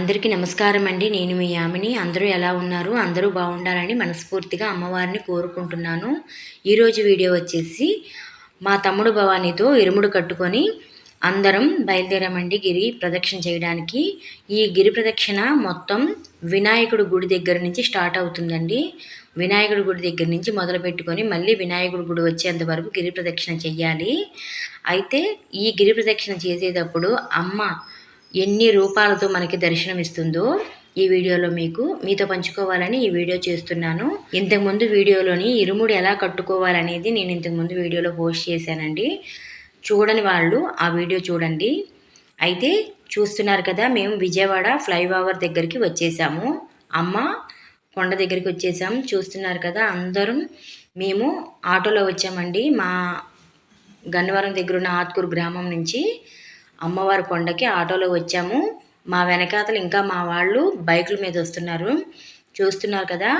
అందరికీ నమస్కారం అండి. నేను మీ యామిని. అందరూ ఎలా ఉన్నారు? అందరూ బాగుండాలని మనస్ఫూర్తిగా అమ్మవారిని కోరుకుంటున్నాను. ఈరోజు వీడియో వచ్చేసి మా తమ్ముడు భవానీతో ఇరుముడు కట్టుకొని అందరం బయలుదేరామండి గిరి ప్రదక్షిణ చేయడానికి. ఈ గిరి ప్రదక్షిణ మొత్తం వినాయకుడి గుడి దగ్గర నుంచి స్టార్ట్ అవుతుందండి. వినాయకుడి గుడి దగ్గర నుంచి మొదలు పెట్టుకొని మళ్ళీ వినాయకుడి గుడి వచ్చేంత వరకు గిరి ప్రదక్షిణ చెయ్యాలి. అయితే ఈ గిరి ప్రదక్షిణ చేసేటప్పుడు అమ్మ ఎన్ని రూపాలతో మనకి దర్శనం ఇస్తుందో ఈ వీడియోలో మీతో పంచుకోవాలని ఈ వీడియో చేస్తున్నాను. ఇంతకుముందు వీడియోలోని ఇరుముడు ఎలా కట్టుకోవాలనేది నేను ఇంతకుముందు వీడియోలో పోస్ట్ చేశానండి. చూడని వాళ్ళు ఆ వీడియో చూడండి. అయితే చూస్తున్నారు కదా, మేము విజయవాడ ఫ్లైఓవర్ దగ్గరికి వచ్చేసాము. అమ్మ కొండ దగ్గరికి వచ్చేసాము. చూస్తున్నారు కదా, అందరం మేము ఆటోలో వచ్చామండి. మా గన్నవరం దగ్గర ఉన్న ఆత్కూరు గ్రామం నుంచి అమ్మవారి కొండకి ఆటోలో వచ్చాము. మా వెనకాతలు ఇంకా మా వాళ్ళు బైకుల మీద వస్తున్నారు. చూస్తున్నారు కదా,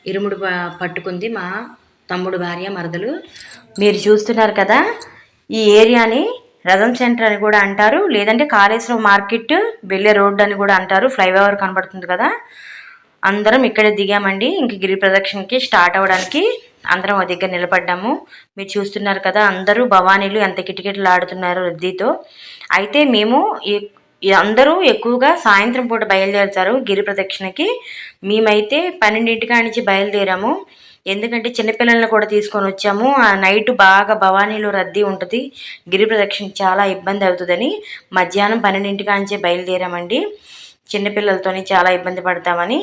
ఇరుముడు పట్టుకుంది మా తమ్ముడు భార్య మరదలు. మీరు చూస్తున్నారు కదా, ఈ ఏరియాని రథం సెంటర్ అని కూడా అంటారు, లేదంటే కాళేశ్వరం మార్కెట్ వెళ్ళే రోడ్డు అని కూడా అంటారు. ఫ్లైఓవర్ కనబడుతుంది కదా, అందరం ఇక్కడే దిగామండి. ఇంక గిరి ప్రదక్షిణకి స్టార్ట్ అవ్వడానికి అందరం ఒక దగ్గర నిలబడ్డాము. మీరు చూస్తున్నారు కదా, అందరూ భవానీలు ఎంత కిటకిటలు ఆడుతున్నారు రద్దీతో. అయితే మేము అందరూ ఎక్కువగా సాయంత్రం పూట బయలుదేరుతారు గిరి ప్రదక్షిణకి. మేమైతే 12 నుంచి బయలుదేరాము. ఎందుకంటే చిన్నపిల్లల్ని కూడా తీసుకొని వచ్చాము. ఆ నైట్ బాగా భవానీలో రద్దీ ఉంటుంది, గిరి ప్రదక్షిణ చాలా ఇబ్బంది అవుతుందని మధ్యాహ్నం 12 నుంచే బయలుదేరామండి. చిన్నపిల్లలతోని చాలా ఇబ్బంది పడతామని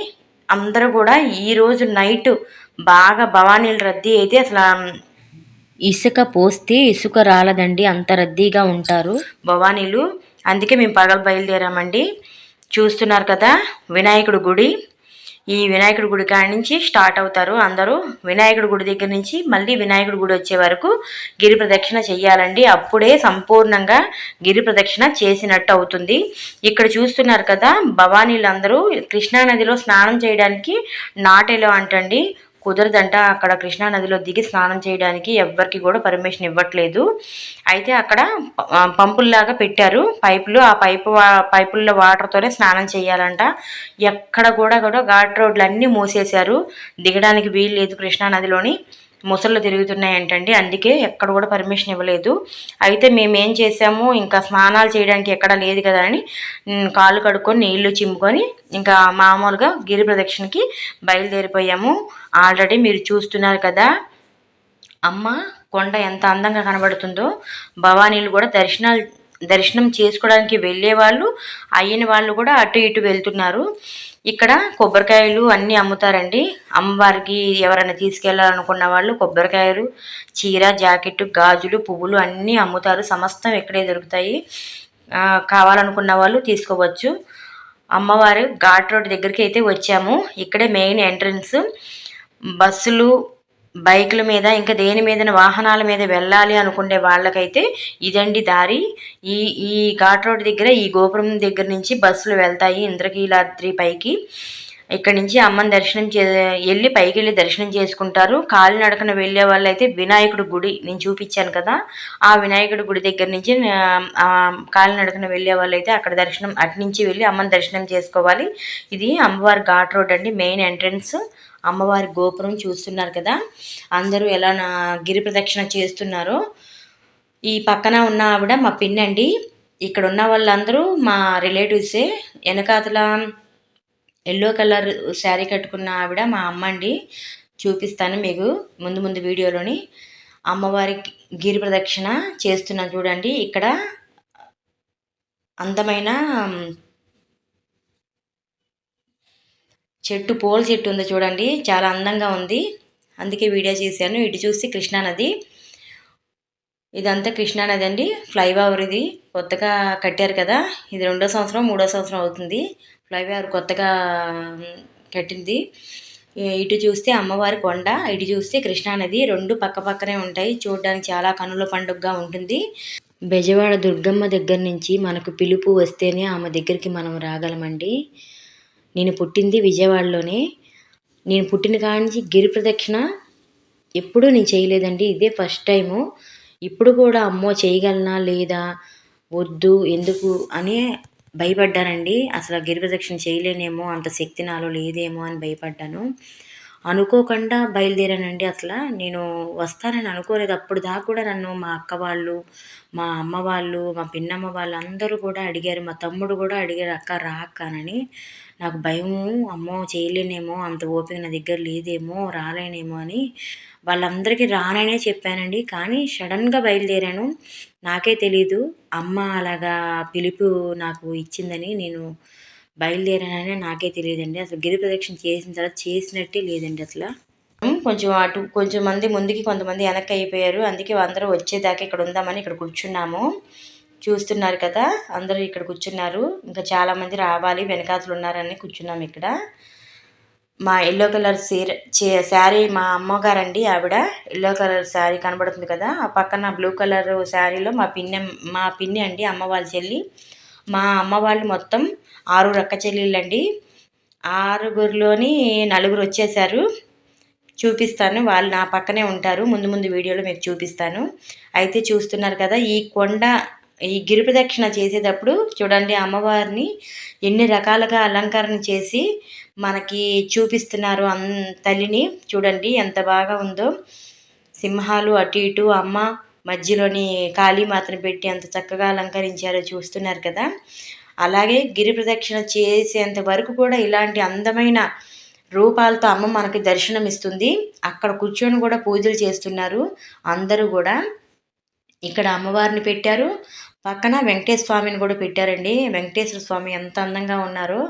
అందరూ కూడా ఈరోజు నైట్ బాగా భవానీలు రద్దీ అయితే అసలు ఇసుక పోస్తే ఇసుక రాలదండి, అంత రద్దీగా ఉంటారు భవానీలు. అందుకే మేము పగలు బయలుదేరామండి. చూస్తున్నారు కదా, వినాయకుడి గుడి. ఈ వినాయకుడి గుడి కాడి నుంచి స్టార్ట్ అవుతారు అందరూ. వినాయకుడి గుడి దగ్గర నుంచి మళ్ళీ వినాయకుడి గుడి వచ్చే వరకు గిరి ప్రదక్షిణ చెయ్యాలండి. అప్పుడే సంపూర్ణంగా గిరి ప్రదక్షిణ చేసినట్టు అవుతుంది. ఇక్కడ చూస్తున్నారు కదా, భవానీలందరూ కృష్ణానదిలో స్నానం చేయడానికి నాటేలో అంటండి కుదరదంట. అక్కడ కృష్ణానదిలో దిగి స్నానం చేయడానికి ఎవ్వరికి కూడా పర్మిషన్ ఇవ్వట్లేదు. అయితే అక్కడ పంపుల్లాగా పెట్టారు పైపులు. ఆ పైపుల్లో వాటర్తోనే స్నానం చేయాలంట. ఎక్కడ కూడా ఘాట్ రోడ్లు అన్నీ మూసేశారు, దిగడానికి వీలు లేదు. కృష్ణానదిలోని ముసళ్ళు తిరుగుతున్నాయంటండి, అందుకే ఎక్కడ కూడా పర్మిషన్ ఇవ్వలేదు. అయితే మేము ఏం చేసాము, ఇంకా స్నానాలు చేయడానికి ఎక్కడ లేదు కదా అని కాళ్ళు కడుక్కొని నీళ్లు చిమ్ముకొని ఇంకా మామూలుగా గిరి ప్రదక్షిణకి బయలుదేరిపోయాము. ఆల్రెడీ మీరు చూస్తున్నారు కదా, అమ్మ కొండ ఎంత అందంగా కనబడుతుందో. భవానీలు కూడా దర్శనం చేసుకోవడానికి వెళ్ళే వాళ్ళు, అయిన వాళ్ళు కూడా అటు ఇటు వెళ్తున్నారు. ఇక్కడ కొబ్బరికాయలు అన్నీ అమ్ముతారండి. అమ్మవారికి ఎవరైనా తీసుకెళ్లాలనుకున్న వాళ్ళు కొబ్బరికాయలు, చీర, జాకెట్, గాజులు, పువ్వులు అన్నీ అమ్ముతారు. సమస్తం ఇక్కడే దొరుకుతాయి. కావాలనుకున్న వాళ్ళు తీసుకోవచ్చు. అమ్మవారు ఘాట్ రోడ్ దగ్గరికి అయితే వచ్చాము. ఇక్కడే మెయిన్ ఎంట్రన్స్. బస్సులు, బైకుల మీద ఇంకా దేని మీద వాహనాల మీద వెళ్ళాలి అనుకునే వాళ్ళకైతే ఇదండి దారి. ఈ ఘాట్ రోడ్ దగ్గర ఈ గోపురం దగ్గర నుంచి బస్సులు వెళ్తాయి ఇంద్రకీలాద్రి పైకి. ఇక్కడ నుంచి అమ్మని వెళ్ళి పైకి వెళ్ళి దర్శనం చేసుకుంటారు. కాలినడకన వెళ్ళే వాళ్ళు అయితే వినాయకుడి గుడి నేను చూపించాను కదా, ఆ వినాయకుడి గుడి దగ్గర నుంచి కాలినడకన వెళ్ళే వాళ్ళు అయితే అక్కడ దర్శనం అటు నుంచి వెళ్ళి అమ్మని దర్శనం చేసుకోవాలి. ఇది అమ్మవారి ఘాట్ రోడ్ అండి, మెయిన్ ఎంట్రన్స్. అమ్మవారి గోపురం చూస్తున్నారు కదా, అందరూ ఎలా గిరి ప్రదక్షిణ చేస్తున్నారో. ఈ పక్కన ఉన్న ఆవిడ మా పిన్ అండి. ఇక్కడ ఉన్న వాళ్ళందరూ మా రిలేటివ్సే. వెనకాతల ఎల్లో కలర్ శారీ కట్టుకున్న ఆవిడ మా అమ్మ అండి. చూపిస్తాను మీకు ముందు వీడియోలోని. అమ్మవారి గిరి ప్రదక్షిణ చేస్తున్నా చూడండి. ఇక్కడ అందమైన పూల చెట్టు ఉంది చూడండి, చాలా అందంగా ఉంది, అందుకే వీడియో చేశాను. ఇటు చూసి కృష్ణానది, ఇదంతా కృష్ణానది అండి. ఫ్లైఓవర్ ఇది కొత్తగా కట్టారు కదా, ఇది 2వ సంవత్సరం 3వ సంవత్సరం అవుతుంది ఫ్లైఓవర్ కొత్తగా కట్టింది. ఇటు చూస్తే అమ్మవారి కొండ, ఇటు చూస్తే కృష్ణానది, 2 పక్కనే ఉంటాయి. చూడడానికి చాలా కనుల పండుగగా ఉంటుంది. బెజవాడ దుర్గమ్మ దగ్గర నుంచి మనకు పిలుపు వస్తేనే ఆమె దగ్గరికి మనం రాగలమండి. నేను పుట్టింది విజయవాడలోనే. నేను పుట్టిన కాడి నుంచి గిరి ప్రదక్షిణ ఎప్పుడూ నేను చేయలేదండి, ఇదే ఫస్ట్ టైము. ఇప్పుడు కూడా అమ్మో చేయగలనా లేదా, వద్దు ఎందుకు అని భయపడ్డానండి. అసలు గిరి ప్రదక్షిణ చేయలేనేమో, అంత శక్తి నాలో లేదేమో అని భయపడ్డాను. అనుకోకుండా బయలుదేరానండి అసల. నేను వస్తానని అనుకోలేదు. అప్పుడు దాకా కూడా నన్ను మా అక్క వాళ్ళు, మా అమ్మ వాళ్ళు, మా పిన్నమ్మ వాళ్ళందరూ కూడా అడిగారు. మా తమ్ముడు కూడా అడిగారు, "అక్క రా అక్క" అని. నాకు భయము, అమ్మో చేయలేనేమో, అంత ఓపిక నా దగ్గర లేదేమో, రాలేనేమో అని వాళ్ళందరికీ రాననే చెప్పానండి. కానీ సడన్‌గా బయలుదేరాను. నాకే తెలీదు అమ్మ అలాగా పిలుపు నాకు ఇచ్చిందని. నేను బయలుదేరానని నాకే తెలియదండి. అసలు గిరి ప్రదక్షిణ చేసిన తర్వాత చేసినట్టే లేదండి అసల. కొంచెం అటు కొంచెం మంది ముందుకి, కొంతమంది వెనక్కి అయిపోయారు. అందుకే అందరూ వచ్చేదాకా ఇక్కడ ఉందామని ఇక్కడ కూర్చున్నాము. చూస్తున్నారు కదా! అందరూ ఇక్కడ కూర్చున్నారు. ఇంకా చాలామంది రావాలి, వెనకాతలు ఉన్నారని కూర్చున్నాము ఇక్కడ. మా యెల్లో కలర్ శారీ మా అమ్మగారండి ఆవిడ. యెల్లో కలర్ శారీ కనబడుతుంది కదా! ఆ పక్కన బ్లూ కలర్ శారీలో మా పిన్ని అండి, అమ్మ వాళ్ళ చెల్లి. మా అమ్మ వాళ్ళు మొత్తం 6 అక్క చెల్లెళ్ళండి. 6గురిలోని నలుగురు వచ్చేసారు. చూపిస్తాను. వాళ్ళు నా పక్కనే ఉంటారు. ముందు ముందు వీడియోలో మీకు చూపిస్తాను. అయితే చూస్తున్నారు కదా! ఈ గిరి ప్రదక్షిణ చేసేటప్పుడు చూడండి, అమ్మవారిని ఎన్ని రకాలుగా అలంకరణ చేసి మనకి చూపిస్తున్నారు. తల్లిని చూడండి ఎంత బాగా ఉందో. సింహాలు అటు ఇటు, అమ్మ మధ్యలోని కాళీమాతను పెట్టి ఎంత చక్కగా అలంకరించారో చూస్తున్నారు కదా! అలాగే గిరి ప్రదక్షిణ చేసేంత వరకు కూడా ఇలాంటి అందమైన రూపాలతో అమ్మ మనకి దర్శనం ఇస్తుంది. అక్కడ కూర్చొని కూడా పూజలు చేస్తున్నారు అందరూ కూడా. ఇక్కడ అమ్మవారిని పెట్టారు. పక్కన వెంకటేశ్వర స్వామిని కూడా పెట్టారండి. వెంకటేశ్వర స్వామి ఎంత అందంగా ఉన్నారో.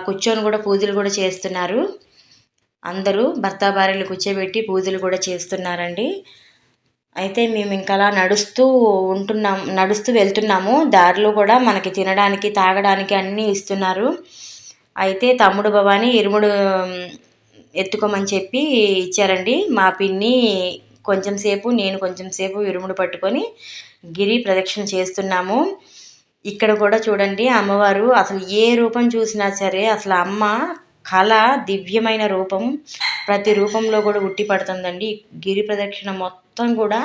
కూర్చొని కూడా పూజలు కూడా చేస్తున్నారు. అందరూ భర్త భార్యలు కూర్చోబెట్టి పూజలు కూడా చేస్తున్నారండి. అయితే మేము ఇంకా అలా నడుస్తూ వెళ్తున్నాము. దారిలో కూడా మనకి తినడానికి, తాగడానికి అన్నీ ఇస్తున్నారు. అయితే తమ్ముడు భవాని ఇరుముడు ఎత్తుకోమని చెప్పి ఇచ్చారండి. మా పిన్ని కొంచెం సేపు, నేను కొంచెం సేపు ఇరుముడు పట్టుకొని గిరి ప్రదక్షిణ చేస్తున్నాము. ఇక్కడ కూడా చూడండి, అమ్మవారు అసలు ఏ రూపం చూసినా సరే అసలు అమ్మ కళ, దివ్యమైన రూపం ప్రతి రూపంలో కూడా ఉట్టి పడుతుందండి. గిరి ప్రదక్షిణ మొత్తం కూడా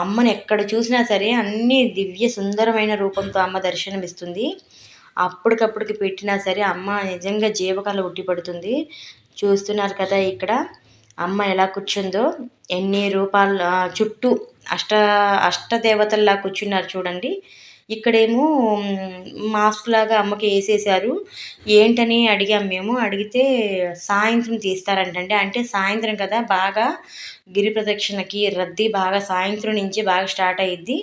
అమ్మని ఎక్కడ చూసినా సరే అన్ని దివ్య సుందరమైన రూపంతో అమ్మ దర్శనమిస్తుంది. అప్పటికప్పటికి పెట్టినా సరే అమ్మ నిజంగా జీవకళ ఉట్టి పడుతుంది. చూస్తున్నారు కదా ఇక్కడ అమ్మ ఎలా కూర్చుందో. ఎన్ని రూపాలు చుట్టూ అష్టదేవతల్లా కూర్చున్నారు చూడండి. ఇక్కడేమో మాస్క్ లాగా అమ్మకి వేసేసారు. ఏంటని అడిగాం మేము. అడిగితే సాయంత్రం తీస్తారంటండి. అంటే సాయంత్రం కదా బాగా గిరి ప్రదక్షిణకి రద్దీ బాగా సాయంత్రం నుంచి బాగా స్టార్ట్ అయ్యిద్ది.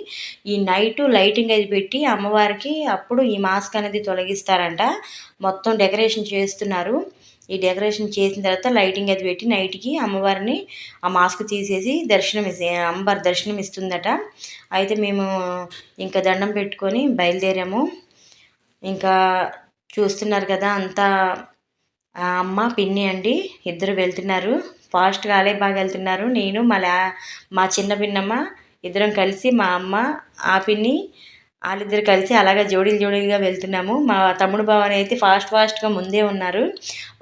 ఈ నైటు లైటింగ్ అది పెట్టి అమ్మవారికి అప్పుడు ఈ మాస్క్ అనేది తొలగిస్తారంట. మొత్తం డెకరేషన్ చేస్తున్నారు. ఈ డెకరేషన్ చేసిన తర్వాత లైటింగ్ అది పెట్టి నైట్కి అమ్మవారిని ఆ మాస్క్ తీసేసి అమ్మవారి దర్శనం ఇస్తుందట. అయితే మేము ఇంకా దండం పెట్టుకొని బయలుదేరాము. ఇంకా చూస్తున్నారు కదా అంతా అమ్మ పిన్ని అండి ఇద్దరు వెళ్తున్నారు. ఫాస్ట్గా వాళ్ళే బాగా వెళ్తున్నారు. నేను మా చిన్న పిన్నమ్మ ఇద్దరం కలిసి, మా అమ్మ, ఆ పిన్ని వాళ్ళిద్దరు కలిసి అలాగా జోడీలుగా వెళ్తున్నాము. మా తమ్ముడు బావని అయితే ఫాస్ట్గా ముందే ఉన్నారు.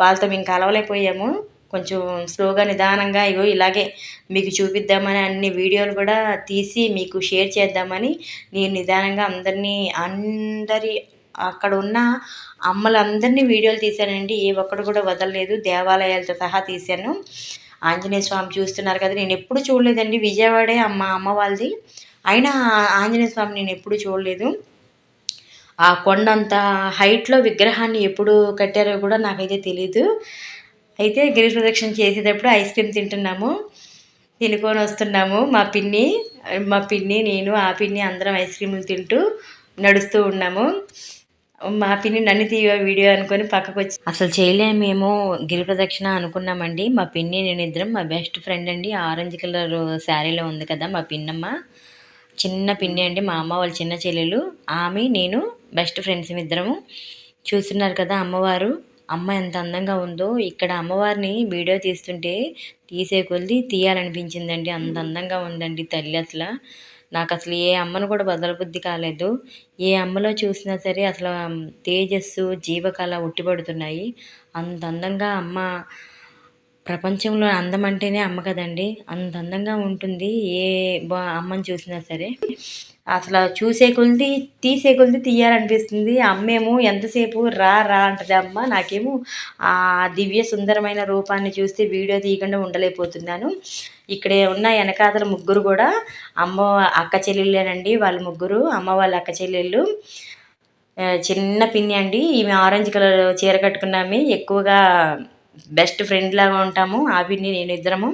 వాళ్ళతో మేము కలవలేకపోయాము. కొంచెం స్లోగా నిదానంగా ఇలాగే మీకు చూపిద్దామని అన్ని వీడియోలు కూడా తీసి మీకు షేర్ చేద్దామని నేను నిదానంగా అందరి అక్కడ ఉన్న అమ్మలందరినీ వీడియోలు తీశానండి. ఏ ఒక్కడు కూడా వదలలేదు. దేవాలయాలతో సహా తీశాను. ఆంజనేయ స్వామి చూస్తున్నారు కదా, నేను ఎప్పుడు చూడలేదండి. విజయవాడే అమ్మ వాళ్ళది. అయినా ఆంజనేయ స్వామి నేను ఎప్పుడు చూడలేదు. ఆ కొండంత హైట్లో విగ్రహాన్ని ఎప్పుడు కట్టారో కూడా నాకైతే తెలీదు. అయితే గిరి ప్రదక్షిణ చేసేటప్పుడు ఐస్ క్రీమ్ తింటున్నాము, తినుకొని వస్తున్నాము. మా పిన్ని నేను, ఆ పిన్ని అందరం ఐస్ క్రీములు తింటూ నడుస్తూ ఉన్నాము. మా పిన్ని నన్ను వీడియో అనుకొని పక్కకు వచ్చి అసలు చేయలేమేమో గిరి ప్రదక్షిణ అనుకున్నామండి. మా పిన్ని నేను ఇద్దరం, మా బెస్ట్ ఫ్రెండ్ అండి, ఆరెంజ్ కలర్ శారీలో ఉంది కదా మా పిన్నమ్మ. చిన్న పిన్ని అండి, మా అమ్మ వాళ్ళ చిన్న చెల్లెలు. ఆమె నేను బెస్ట్ ఫ్రెండ్స్ ఇద్దరము. చూస్తున్నారు కదా అమ్మవారు. అమ్మ ఎంత అందంగా ఉందో. ఇక్కడ అమ్మవారిని వీడియో తీసే కొద్దీ తీయాలనిపించిందండి. అంత అందంగా ఉందండి తల్లి అసలు. నాకు అసలు ఏ అమ్మను కూడా బదలబుద్ధి కాలేదు. ఏ అమ్మలో చూసినా సరే అసలు తేజస్సు, జీవకళ ఉట్టిపడుతున్నాయి. అంత అందంగా అమ్మ. ప్రపంచంలో అందం అంటేనే అమ్మ కదండి. అంత అందంగా ఉంటుంది ఏ అమ్మని చూసినా సరే. అసలు చూసే కొలిది తీసే కొలిది తీయాలనిపిస్తుంది. అమ్మేమో ఎంతసేపు రా రా అంటది అమ్మ. నాకేమో ఆ దివ్య సుందరమైన రూపాన్ని చూస్తే వీడియో తీయకుండా ఉండలేకపోతున్నాను. ఇక్కడ ఉన్న వెనకాతల ముగ్గురు కూడా అమ్మ అక్క చెల్లెళ్ళేనండి. వాళ్ళు ముగ్గురు అమ్మ వాళ్ళ అక్క చెల్లెళ్ళు. చిన్న పిన్ని అండి. ఈమె ఆరెంజ్ కలర్ చీర కట్టుకున్నామే ఎక్కువగా బెస్ట్ ఫ్రెండ్ లాగా ఉంటాము. ఆ పిన్ని నేను ఇద్దరము.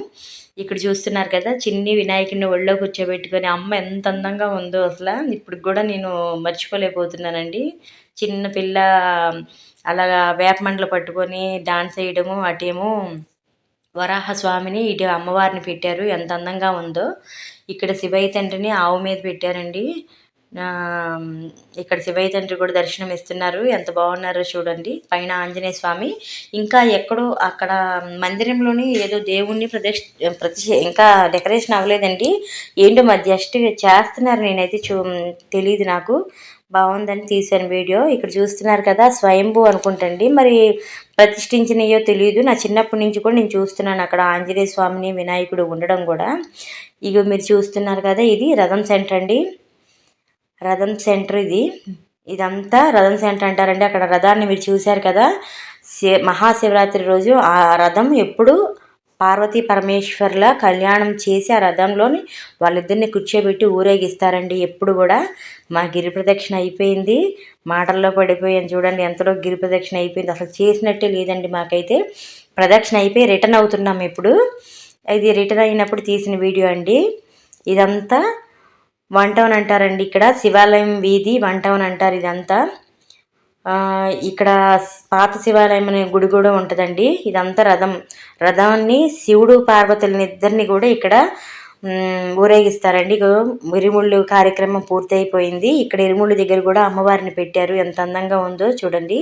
ఇక్కడ చూస్తున్నారు కదా చిన్ని వినాయకుడిని ఒళ్ళో కూర్చోబెట్టుకొని అమ్మ ఎంత అందంగా ఉందో అసలు ఇప్పటికి కూడా నేను మర్చిపోలేకపోతున్నానండి. చిన్న పిల్ల అలాగా వేపమండలు పట్టుకొని డాన్స్ వేయడము, అటేమో వరాహ స్వామిని, ఇటు అమ్మవారిని పెట్టారు. ఎంత అందంగా ఉందో. ఇక్కడ శివయ్య తండ్రిని ఆవు మీద పెట్టారండి. ఇక్కడ శివయ్య తండ్రి కూడా దర్శనం ఇస్తున్నారు. ఎంత బాగున్నారో చూడండి. పైన ఆంజనేయ స్వామి. ఇంకా ఎక్కడో అక్కడ మందిరంలోని ఏదో దేవుణ్ణి ఇంకా డెకరేషన్ అవ్వలేదండి. ఏంటో మరి జస్ట్ చేస్తున్నారు. నేనైతే తెలియదు నాకు. బాగుందని తీశాను వీడియో. ఇక్కడ చూస్తున్నారు కదా స్వయంభూ అనుకుంటండి. మరి ప్రతిష్ఠించినయో తెలియదు. నా చిన్నప్పటి నుంచి కూడా నేను చూస్తున్నాను అక్కడ ఆంజనేయ స్వామిని వినాయకుడు ఉండడం కూడా. ఇక మీరు చూస్తున్నారు కదా ఇది రథం సెంటర్ అండి. రథం సెంటర్ ఇదంతా రథం సెంటర్ అంటారండి. అక్కడ రథాన్ని మీరు చూశారు కదా. మహాశివరాత్రి రోజు ఆ రథం ఎప్పుడు పార్వతీ పరమేశ్వర్ల కళ్యాణం చేసి ఆ రథంలోని వాళ్ళిద్దరిని కూర్చోబెట్టి ఊరేగిస్తారండి. ఎప్పుడు కూడా మా గిరి ప్రదక్షిణ అయిపోయింది. మాటల్లో పడిపోయాను చూడండి. ఎంతలో గిరి ప్రదక్షిణ అయిపోయింది. అసలు చేసినట్టే లేదండి. మాకైతే ప్రదక్షిణ అయిపోయి రిటర్న్ అవుతున్నాం ఇప్పుడు. ఇది రిటర్న్ అయినప్పుడు తీసిన వీడియో అండి. ఇదంతా వన్ టౌన్ అంటారండి. ఇక్కడ శివాలయం వీధి వన్ టౌన్ అంటారు ఇదంతా. ఇక్కడ పాత శివాలయం అనే గుడి కూడా ఉంటుందండి. ఇదంతా రథాన్ని శివుడు పార్వతులని ఇద్దరిని కూడా ఇక్కడ ఊరేగిస్తారండి. ఇరుముళ్ళు కార్యక్రమం పూర్తి అయిపోయింది. ఇక్కడ ఇరుముళ్ళు దగ్గర కూడా అమ్మవారిని పెట్టారు. ఎంత అందంగా ఉందో చూడండి.